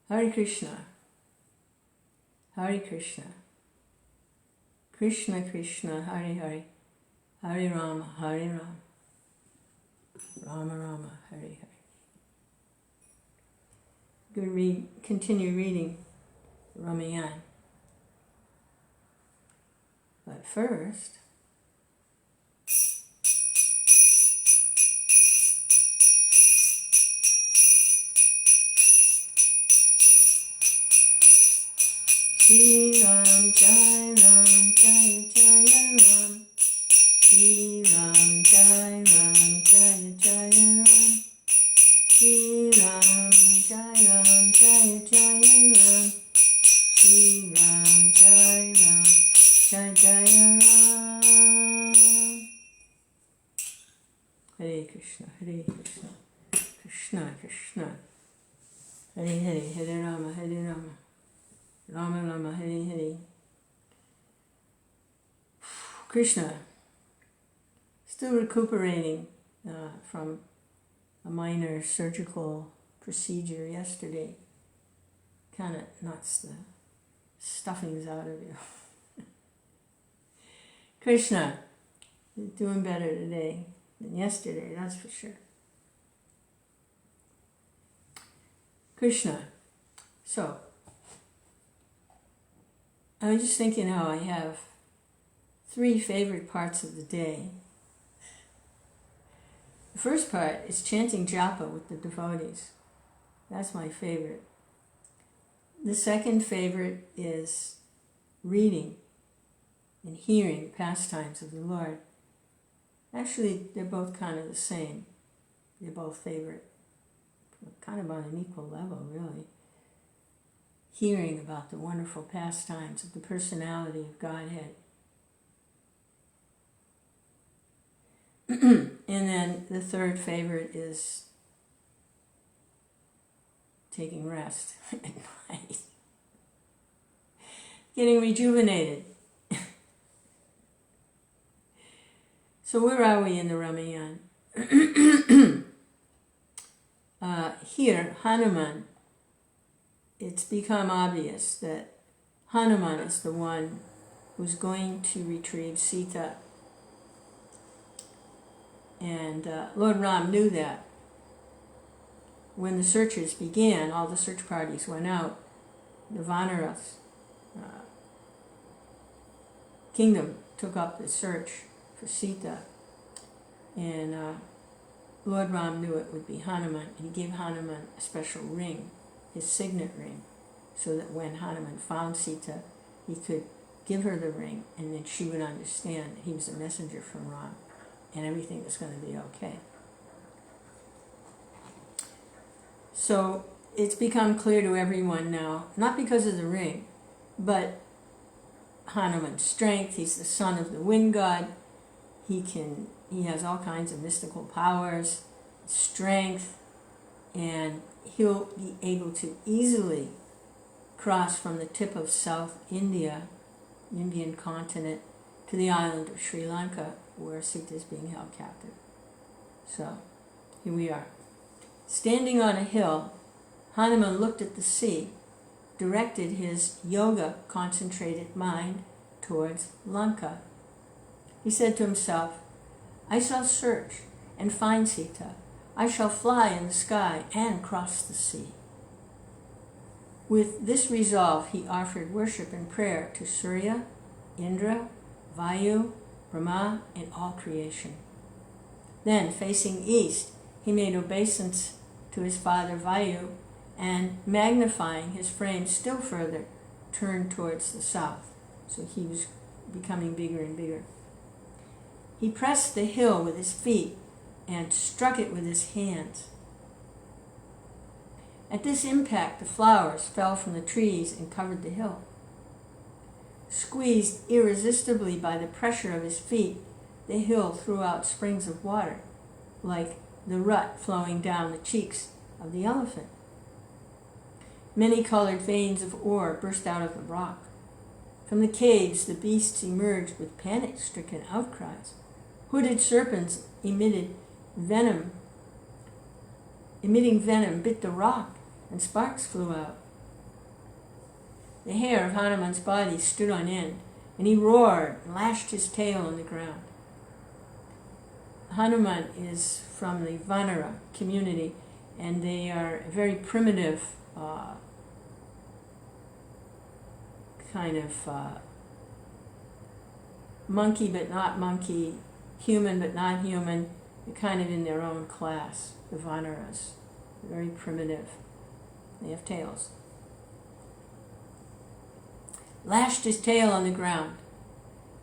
Hare Krishna, Hare Krishna, Krishna Krishna, Hare Hare, Hare Rama, Hare Rama, Rama Rama, Hare Hare. Going to continue reading Ramayana. But first, Shri Ram Jai Ram Jai Jai Ram, Shri Ram Jai Ram Jai Jai Ram, Shri Ram Jai Ram Jai Jai Ram, Shri Ram Jai Ram Jai Jai Ram. Hare Krishna, Hare Krishna, Krishna Krishna, Hare Hare, Hare Rama, Hare Rama, Rama Rama, Hare Hare. Krishna, still recuperating from a minor surgical procedure yesterday. Kind of knocks the stuffings out of you. Krishna is doing better today than yesterday, that's for sure. Krishna. So, I was just thinking how I have 3 favorite parts of the day. The first part is chanting japa with the devotees. That's my favorite. The second favorite is reading and hearing the pastimes of the Lord. Actually, they're both kind of the same. They're both favorite. Kind of on an equal level, really. Hearing about the wonderful pastimes of the personality of Godhead. And then the third favorite is taking rest at night. Getting rejuvenated. So where are we in the Ramayana? Here, Hanuman, it's become obvious that Hanuman is the one who's going to retrieve Sita. And Lord Ram knew that. When the searches began, all the search parties went out. The Vanaras kingdom took up the search for Sita. And Lord Ram knew it would be Hanuman. And he gave Hanuman a special ring, his signet ring, so that when Hanuman found Sita, he could give her the ring, and then she would understand that he was a messenger from Ram, and everything was going to be okay. So it's become clear to everyone now, not because of the ring, but Hanuman's strength. He's the son of the wind god. He has all kinds of mystical powers, strength, and he'll be able to easily cross from the tip of South India, Indian continent, to the island of Sri Lanka, where Sita is being held captive. So, here we are. Standing on a hill, Hanuman looked at the sea, directed his yoga-concentrated mind towards Lanka. He said to himself, I shall search and find Sita. I shall fly in the sky and cross the sea. With this resolve, he offered worship and prayer to Surya, Indra, Vayu, Brahma, and all creation. Then, facing east, he made obeisance to his father Vayu, and magnifying his frame still further, turned towards the south. So he was becoming bigger and bigger. He pressed the hill with his feet and struck it with his hands. At this impact, the flowers fell from the trees and covered the hill. Squeezed irresistibly by the pressure of his feet, the hill threw out springs of water, like the rut flowing down the cheeks of the elephant. Many-colored veins of ore burst out of the rock. From the caves, the beasts emerged with panic-stricken outcries. Hooded serpents emitted venom emitting venom, bit the rock, and sparks flew out. The hair of Hanuman's body stood on end, and he roared and lashed his tail on the ground. Hanuman is from the Vanara community, and they are a very primitive kind of monkey but not monkey, human but not human. They're kind of in their own class, the Vanaras. Very primitive. They have tails. Lashed his tail on the ground.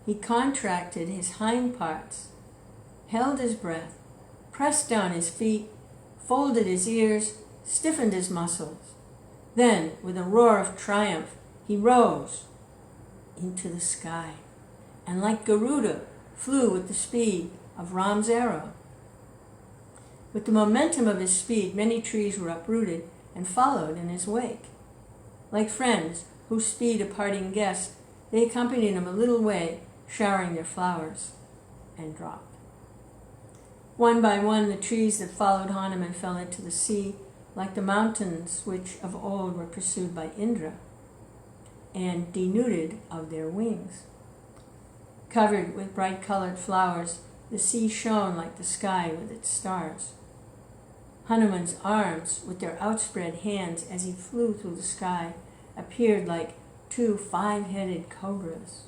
He contracted his hind parts, held his breath, pressed down his feet, folded his ears, stiffened his muscles. Then, with a roar of triumph, he rose into the sky, and like Garuda, flew with the speed of Ram's arrow. With the momentum of his speed, many trees were uprooted and followed in his wake. Like friends who speed a parting guest, they accompanied him a little way, showering their flowers, and dropped. One by one, the trees that followed Hanuman fell into the sea, like the mountains which of old were pursued by Indra, and denuded of their wings. Covered with bright-colored flowers, the sea shone like the sky with its stars. Hanuman's arms, with their outspread hands as he flew through the sky, appeared like two five-headed cobras.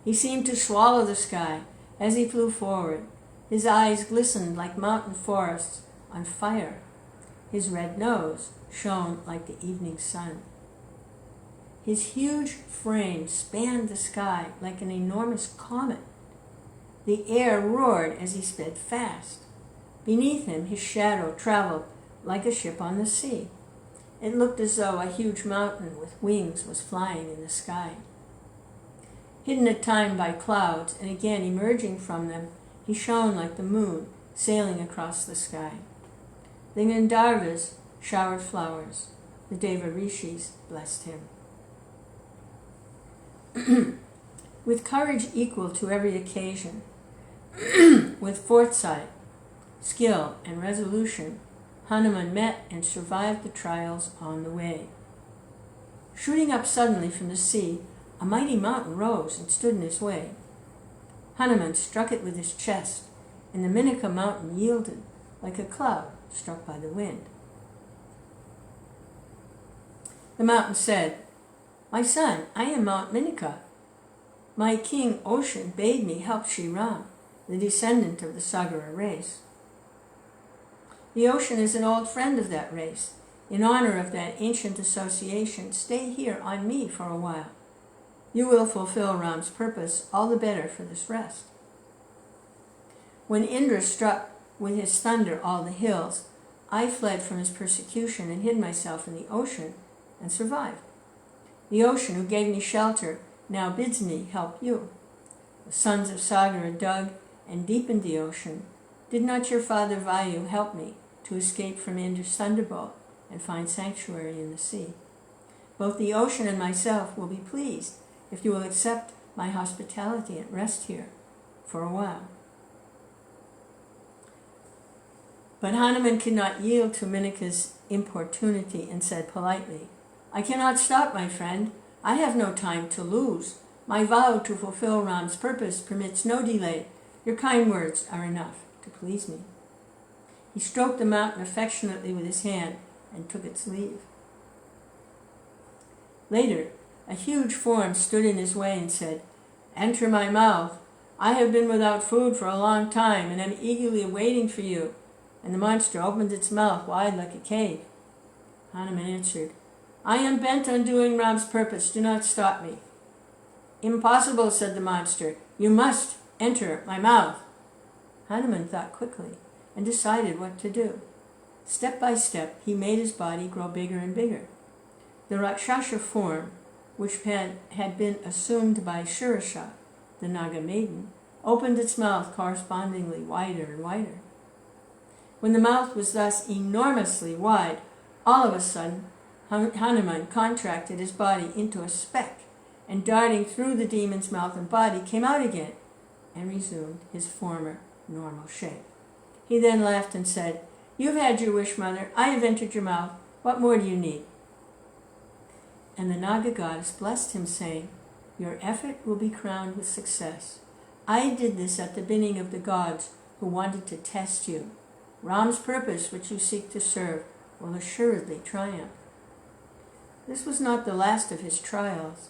He seemed to swallow the sky as he flew forward. His eyes glistened like mountain forests on fire. His red nose shone like the evening sun. His huge frame spanned the sky like an enormous comet. The air roared as he sped fast. Beneath him, his shadow traveled like a ship on the sea. It looked as though a huge mountain with wings was flying in the sky. Hidden at times by clouds, and again emerging from them, he shone like the moon sailing across the sky. The Gandharvas showered flowers. The Deva Rishis blessed him. With courage equal to every occasion, with foresight, skill, and resolution, Hanuman met and survived the trials on the way. Shooting up suddenly from the sea, a mighty mountain rose and stood in his way. Hanuman struck it with his chest, and the Minika mountain yielded like a cloud struck by the wind. The mountain said, "My son, I am Mount Minika. My king Ocean bade me help Sri Ram, the descendant of the Sagara race. The ocean is an old friend of that race. In honor of that ancient association, stay here on me for a while. You will fulfill Ram's purpose, all the better for this rest." When Indra struck with his thunder all the hills, I fled from his persecution and hid myself in the ocean and survived. The ocean, who gave me shelter, now bids me help you. The sons of Sagara dug and deepened the ocean. Did not your father Vayu help me to escape from Indra's thunderbolt and find sanctuary in the sea? Both the ocean and myself will be pleased if you will accept my hospitality and rest here for a while. But Hanuman could not yield to Minika's importunity and said politely, "I cannot stop, my friend. I have no time to lose. My vow to fulfill Ram's purpose permits no delay. Your kind words are enough to please me." He stroked the mountain affectionately with his hand and took its leave. Later, a huge form stood in his way and said, "Enter my mouth. I have been without food for a long time and am eagerly waiting for you." And the monster opened its mouth wide like a cave. Hanuman answered, "I am bent on doing Ram's purpose. Do not stop me." "Impossible," said the monster. "You must enter my mouth." Hanuman thought quickly and decided what to do. Step by step, he made his body grow bigger and bigger. The Rakshasa form, which had been assumed by Shirasha, the Naga maiden, opened its mouth correspondingly wider and wider. When the mouth was thus enormously wide, all of a sudden, Hanuman contracted his body into a speck, and darting through the demon's mouth and body, came out again and resumed his former normal shape. He then laughed and said, You've had your wish, mother. I have entered your mouth. What more do you need? And the Naga goddess blessed him, saying, your effort will be crowned with success. I did this at the bidding of the gods who wanted to test you. Ram's purpose, which you seek to serve, will assuredly triumph. This was not the last of his trials.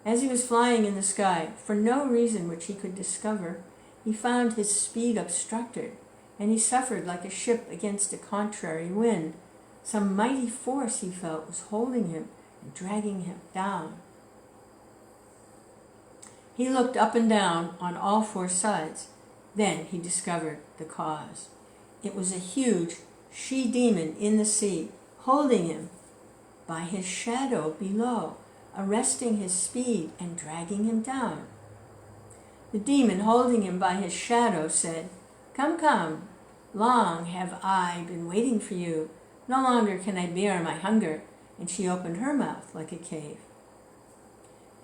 As he was flying in the sky, for no reason which he could discover, he found his speed obstructed, and he suffered like a ship against a contrary wind. Some mighty force, he felt, was holding him and dragging him down. He looked up and down on all four sides. Then he discovered the cause. It was a huge she-demon in the sea, holding him by his shadow below, arresting his speed and dragging him down. The demon, holding him by his shadow, said, come, come, long have I been waiting for you. No longer can I bear my hunger. And she opened her mouth like a cave.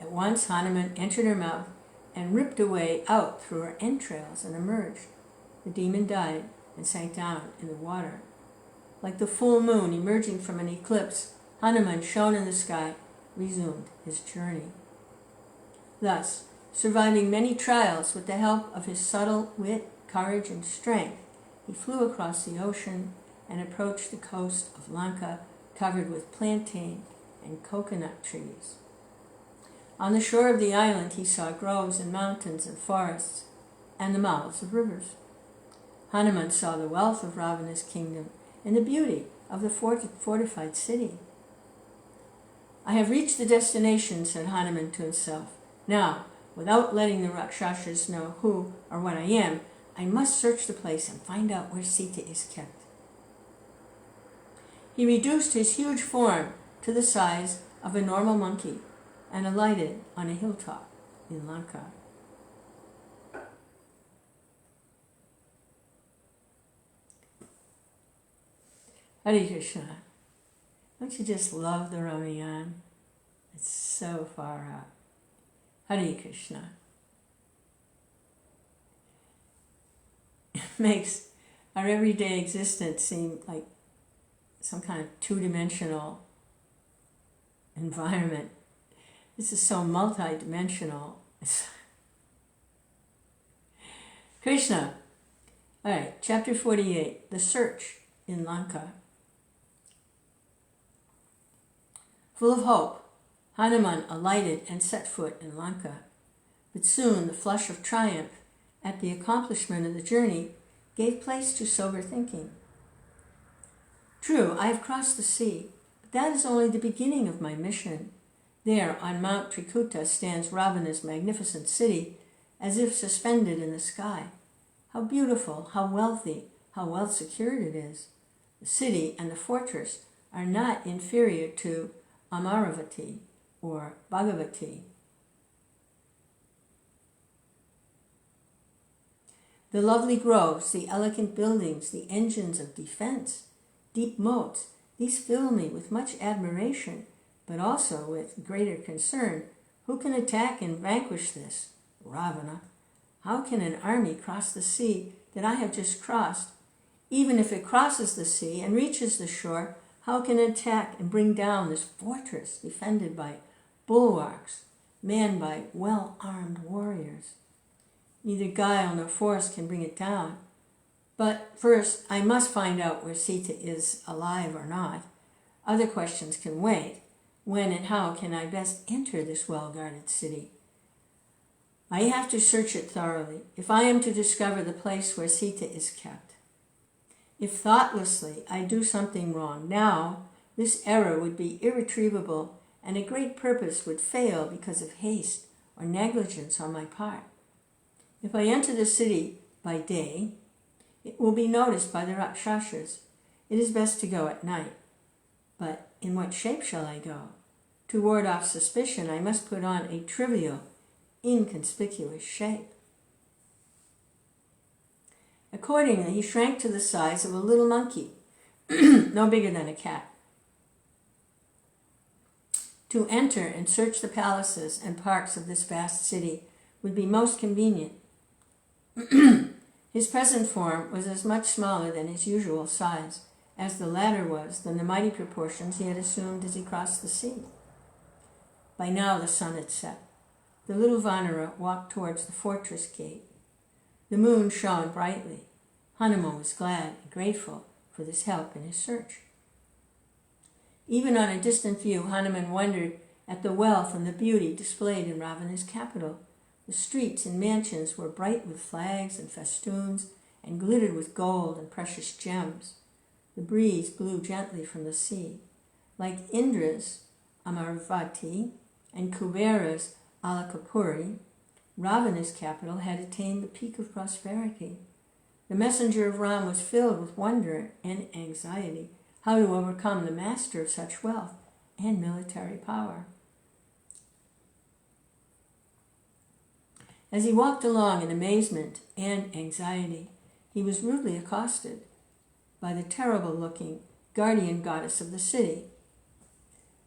At once Hanuman entered her mouth and ripped a way out through her entrails and emerged. The demon died and sank down in the water. Like the full moon emerging from an eclipse, Hanuman, shone in the sky, resumed his journey. Thus, surviving many trials with the help of his subtle wit, courage, and strength, he flew across the ocean and approached the coast of Lanka, covered with plantain and coconut trees. On the shore of the island he saw groves and mountains and forests and the mouths of rivers. Hanuman saw the wealth of Ravana's kingdom and the beauty of the fortified city. I have reached the destination, said Hanuman to himself. Now, without letting the Rakshasas know who or what I am, I must search the place and find out where Sita is kept. He reduced his huge form to the size of a normal monkey and alighted on a hilltop in Lanka. Hare Krishna. Don't you just love the Ramayana? It's so far out. Hare Krishna. It makes our everyday existence seem like some kind of two-dimensional environment. This is so multi-dimensional. Krishna. All right, chapter 48, The Search in Lanka. Full of hope, Hanuman alighted and set foot in Lanka. But soon the flush of triumph at the accomplishment of the journey gave place to sober thinking. True, I have crossed the sea, but that is only the beginning of my mission. There, on Mount Trikuta, stands Ravana's magnificent city, as if suspended in the sky. How beautiful, how wealthy, how well secured it is. The city and the fortress are not inferior to Amaravati or Bhagavati. The lovely groves, the elegant buildings, the engines of defense, deep moats, these fill me with much admiration, but also with greater concern. Who can attack and vanquish this? Ravana. How can an army cross the sea that I have just crossed? Even if it crosses the sea and reaches the shore, how can it attack and bring down this fortress defended by bulwarks, manned by well-armed warriors? Neither guile nor force can bring it down. But first, I must find out where Sita is alive or not. Other questions can wait. When and how can I best enter this well-guarded city? I have to search it thoroughly if I am to discover the place where Sita is kept. If thoughtlessly I do something wrong now, this error would be irretrievable and a great purpose would fail because of haste or negligence on my part. If I enter the city by day, it will be noticed by the Rakshasas. It is best to go at night. But in what shape shall I go? To ward off suspicion, I must put on a trivial, inconspicuous shape. Accordingly, he shrank to the size of a little monkey, no bigger than a cat. To enter and search the palaces and parks of this vast city would be most convenient. His present form was as much smaller than his usual size as the latter was than the mighty proportions he had assumed as he crossed the sea. By now the sun had set. The little Vanara walked towards the fortress gate. The moon shone brightly. Hanuman was glad and grateful for this help in his search. Even on a distant view, Hanuman wondered at the wealth and the beauty displayed in Ravana's capital. The streets and mansions were bright with flags and festoons and glittered with gold and precious gems. The breeze blew gently from the sea. Like Indra's Amaravati and Kubera's Alakapuri, Ravana's capital had attained the peak of prosperity. The messenger of Ram was filled with wonder and anxiety how to overcome the master of such wealth and military power. As he walked along in amazement and anxiety, he was rudely accosted by the terrible-looking guardian goddess of the city.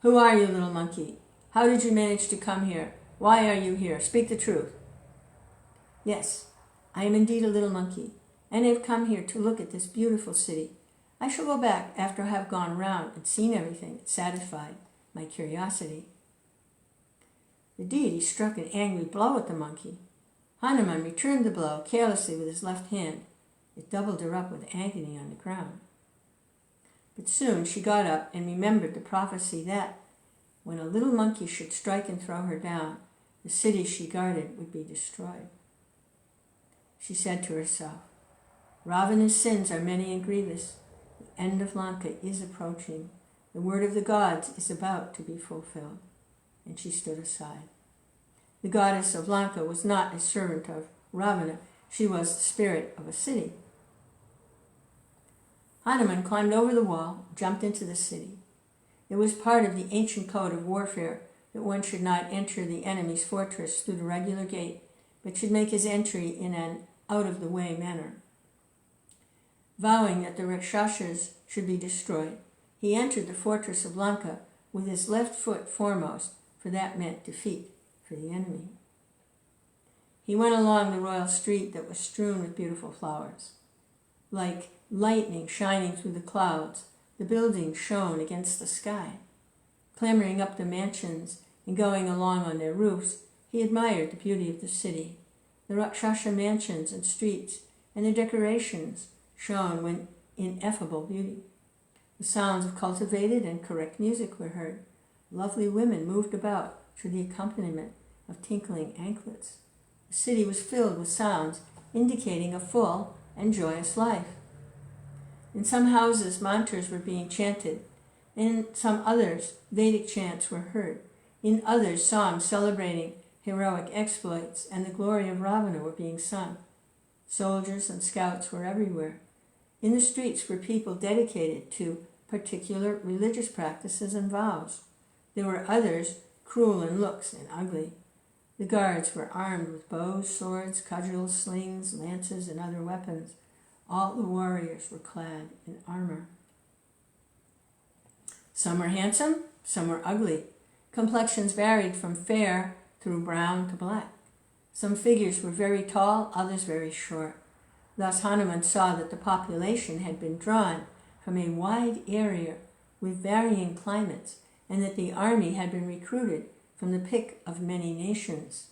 "Who are you, little monkey? How did you manage to come here? Why are you here? Speak the truth." "Yes, I am indeed a little monkey, and I have come here to look at this beautiful city. I shall go back after I have gone around and seen everything and satisfied my curiosity." The deity struck an angry blow at the monkey. Hanuman returned the blow carelessly with his left hand. It doubled her up with agony on the ground. But soon she got up and remembered the prophecy that, when a little monkey should strike and throw her down, the city she guarded would be destroyed. She said to herself, "Ravana's sins are many and grievous. The end of Lanka is approaching. The word of the gods is about to be fulfilled." And she stood aside. The goddess of Lanka was not a servant of Ravana. She was the spirit of a city. Hanuman climbed over the wall, jumped into the city. It was part of the ancient code of warfare that one should not enter the enemy's fortress through the regular gate, but should make his entry in an out-of-the-way manner. Vowing that the Rakshasas should be destroyed, he entered the fortress of Lanka with his left foot foremost, for that meant defeat for the enemy. He went along the royal street that was strewn with beautiful flowers. Like lightning shining through the clouds, the buildings shone against the sky. Clambering up the mansions and going along on their roofs, he admired the beauty of the city. The Rakshasa mansions and streets and their decorations shone with ineffable beauty. The sounds of cultivated and correct music were heard. Lovely women moved about to the accompaniment of tinkling anklets. The city was filled with sounds indicating a full and joyous life. In some houses, mantras were being chanted. In some others, Vedic chants were heard. In others, songs celebrating heroic exploits and the glory of Ravana were being sung. Soldiers and scouts were everywhere. In the streets were people dedicated to particular religious practices and vows. There were others cruel in looks and ugly. The guards were armed with bows, swords, cudgels, slings, lances, and other weapons. All the warriors were clad in armor. Some were handsome, some were ugly. Complexions varied from fair through brown to black. Some figures were very tall, others very short. Thus Hanuman saw that the population had been drawn from a wide area with varying climates, and that the army had been recruited from the pick of many nations.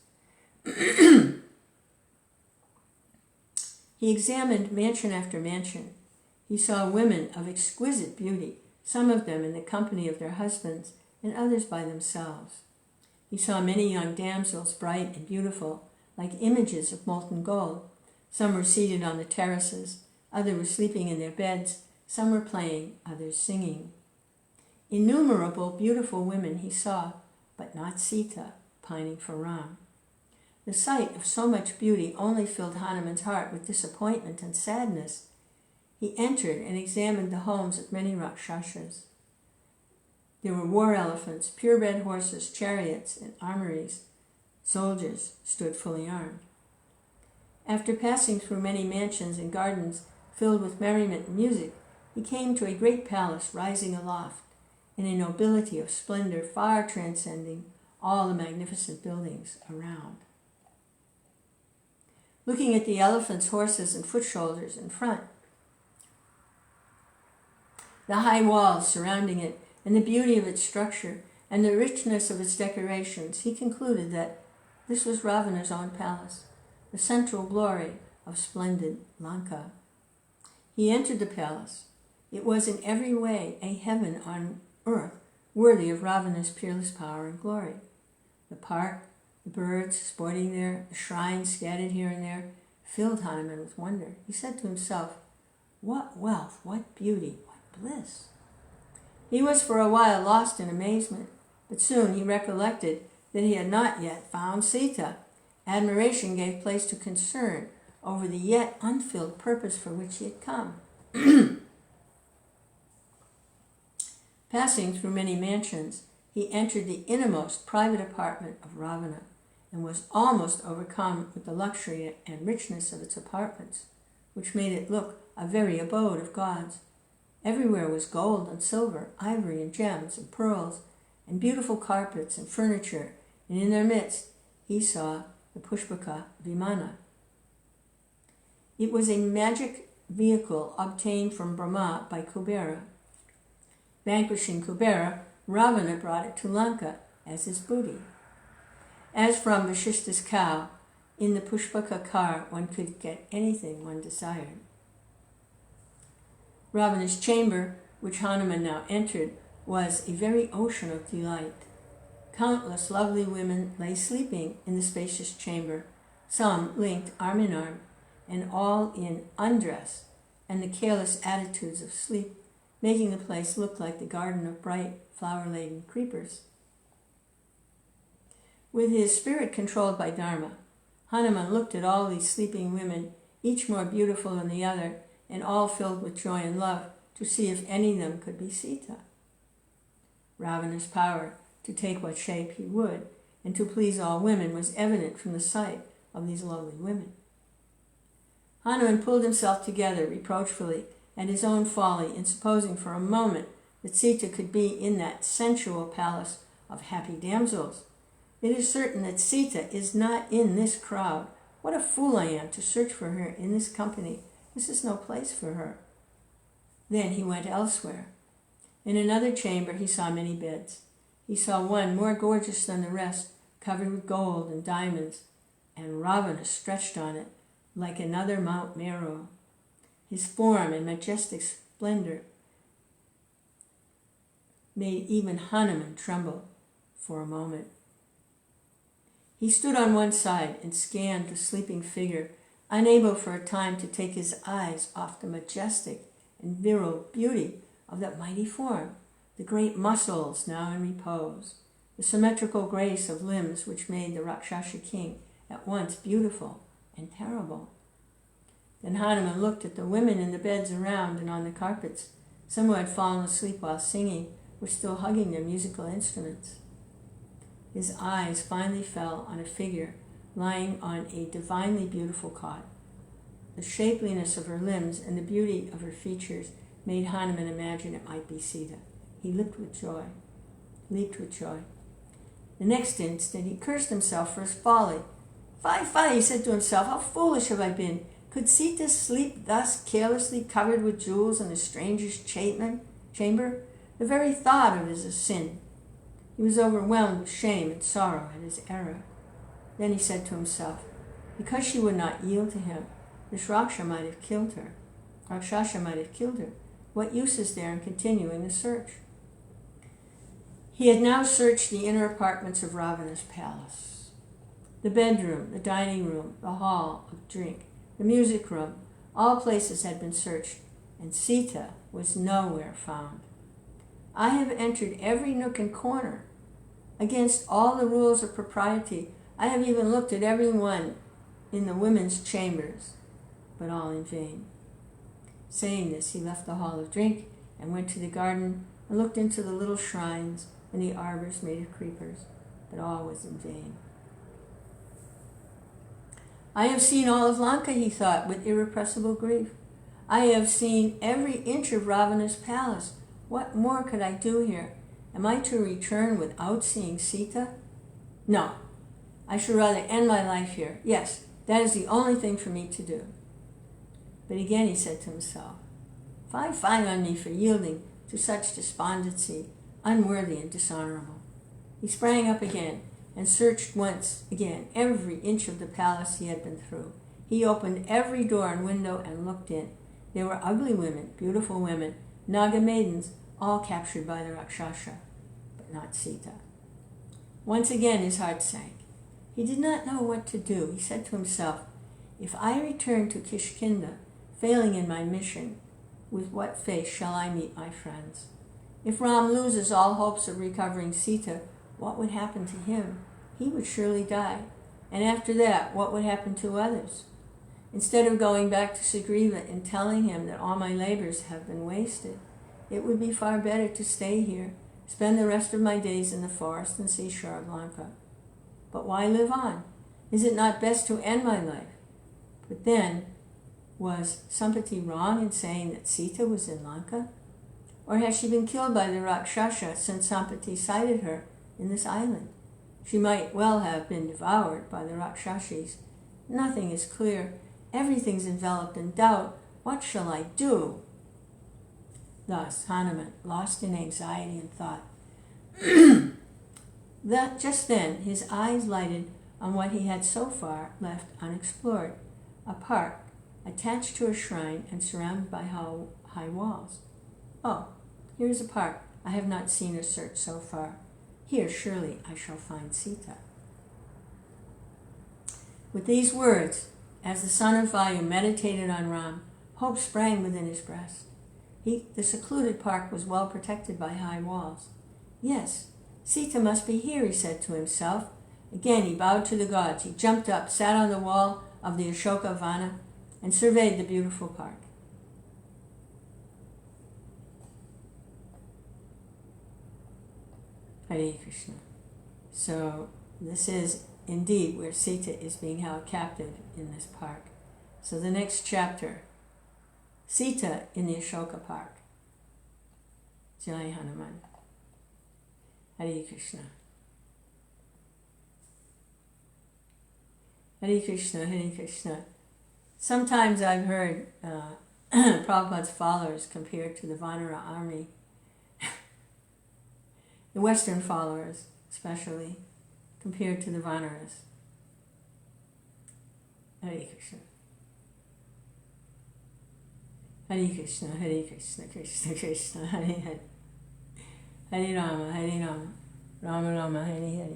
He examined mansion after mansion. He saw women of exquisite beauty, some of them in the company of their husbands, and others by themselves. He saw many young damsels, bright and beautiful, like images of molten gold. Some were seated on the terraces, others were sleeping in their beds, some were playing, others singing. Innumerable beautiful women he saw, but not Sita, pining for Ram. The sight of so much beauty only filled Hanuman's heart with disappointment and sadness. He entered and examined the homes of many Rakshasas. There were war elephants, purebred horses, chariots, and armories. Soldiers stood fully armed. After passing through many mansions and gardens filled with merriment and music, he came to a great palace rising aloft, in a nobility of splendor far transcending all the magnificent buildings around. looking at the elephants, horses, and foot soldiers in front, the high walls surrounding it, and the beauty of its structure, and the richness of its decorations, he concluded that this was Ravana's own palace, the central glory of splendid Lanka. He entered the palace. It was in every way a heaven on earth, worthy of Ravana's peerless power and glory. The park, the birds sporting there, the shrines scattered here and there, filled Hanuman with wonder. He said to himself, "What wealth, what beauty, what bliss!" He was for a while lost in amazement, but soon he recollected that he had not yet found Sita. Admiration gave place to concern over the yet unfilled purpose for which he had come. Passing through many mansions, he entered the innermost private apartment of Ravana and was almost overcome with the luxury and richness of its apartments, which made it look a very abode of gods. Everywhere was gold and silver, ivory and gems and pearls, and beautiful carpets and furniture, and in their midst he saw the Pushpaka Vimana. It was a magic vehicle obtained from Brahma by Kubera. Vanquishing Kubera, Ravana brought it to Lanka as his booty. As from Vasishta's cow, in the Pushpaka car one could get anything one desired. Ravana's chamber, which Hanuman now entered, was a very ocean of delight. Countless lovely women lay sleeping in the spacious chamber, some linked arm in arm, and all in undress and the careless attitudes of sleep, making the place look like the garden of bright, flower-laden creepers. With his spirit controlled by Dharma, Hanuman looked at all these sleeping women, each more beautiful than the other, and all filled with joy and love, to see if any of them could be Sita. Ravana's power to take what shape he would, and to please all women, was evident from the sight of these lovely women. Hanuman pulled himself together reproachfully at his own folly in supposing for a moment that Sita could be in that sensual palace of happy damsels. It is certain that Sita is not in this crowd. What a fool I am to search for her in this company. This is no place for her. Then he went elsewhere. In another chamber he saw many beds. He saw one more gorgeous than the rest, covered with gold and diamonds, and Ravana stretched on it like another Mount Meru. His form and majestic splendor made even Hanuman tremble for a moment. He stood on one side and scanned the sleeping figure, unable for a time to take his eyes off the majestic and virile beauty of that mighty form, the great muscles now in repose, the symmetrical grace of limbs which made the Rakshasa king at once beautiful and terrible. Then Hanuman looked at the women in the beds around and on the carpets. Some who had fallen asleep while singing were still hugging their musical instruments. His eyes finally fell on a figure lying on a divinely beautiful cot. The shapeliness of her limbs and the beauty of her features made Hanuman imagine it might be Sita. He leaped with joy. The next instant he cursed himself for his folly. Fie, he said to himself, how foolish have I been! Could Sita sleep thus carelessly covered with jewels in a stranger's chamber? The very thought of it is a sin. He was overwhelmed with shame and sorrow at his error. Then he said to himself, because she would not yield to him, this Rakshasa might have killed her. What use is there in continuing the search? He had now searched the inner apartments of Ravana's palace. The bedroom, the dining room, the hall of drink, the music room, all places had been searched, and Sita was nowhere found. I have entered every nook and corner. Against all the rules of propriety, I have even looked at every one in the women's chambers, but all in vain. Saying this, he left the hall of drink and went to the garden and looked into the little shrines and the arbors made of creepers, but all was in vain. I have seen all of Lanka, he thought, with irrepressible grief. I have seen every inch of Ravana's palace. What more could I do here? Am I to return without seeing Sita? No, I should rather end my life here. Yes, That is the only thing for me to do. But again he said to himself, fie, fie on me for yielding to such despondency, unworthy and dishonorable. He sprang up again and searched once again every inch of the palace he had been through. He opened every door and window and looked in. There were ugly women, beautiful women, Naga maidens, all captured by the Rakshasa, but not Sita. Once again his heart sank. He did not know what to do. He said to himself, if I return to Kishkinda, failing in my mission, with what face shall I meet my friends? If Ram loses all hopes of recovering Sita, what would happen to him? He would surely die. And after that, what would happen to others? Instead of going back to Sugriva and telling him that all my labors have been wasted, it would be far better to stay here, spend the rest of my days in the forest and seashore of Lanka. But why live on? Is it not best to end my life? But then, was Sampati wrong in saying that Sita was in Lanka? Or has she been killed by the Rakshasa since Sampati sighted her in this island? She might well have been devoured by the Rakshasas. Nothing is clear. Everything's enveloped in doubt. What shall I do? Thus, Hanuman, lost in anxiety and thought. That just then, his eyes lighted on what he had so far left unexplored, a park attached to a shrine and surrounded by high walls. Oh, here is a park I have not seen or searched so far. Here surely I shall find Sita. With these words, as the son of Vayu meditated on Ram, hope sprang within his breast. The secluded park was well protected by high walls. Yes, Sita must be here, he said to himself. Again he bowed to the gods. He jumped up, sat on the wall of the Ashoka Vana, and surveyed the beautiful park. Hare Krishna. So this is indeed where Sita is being held captive in this park. So the next chapter, Sita in the Ashoka Park. Jai Hanuman. Hare Krishna. Hare Krishna, Hare Krishna. Sometimes I've heard Prabhupada's followers compared to the Vanara army. The Western followers, especially, compared to the Vanaras. Hare Krishna. Hare Krishna, Hare Krishna, Krishna Krishna, Hare Hare. Hare Rama, Rama Rama, Hare Hare.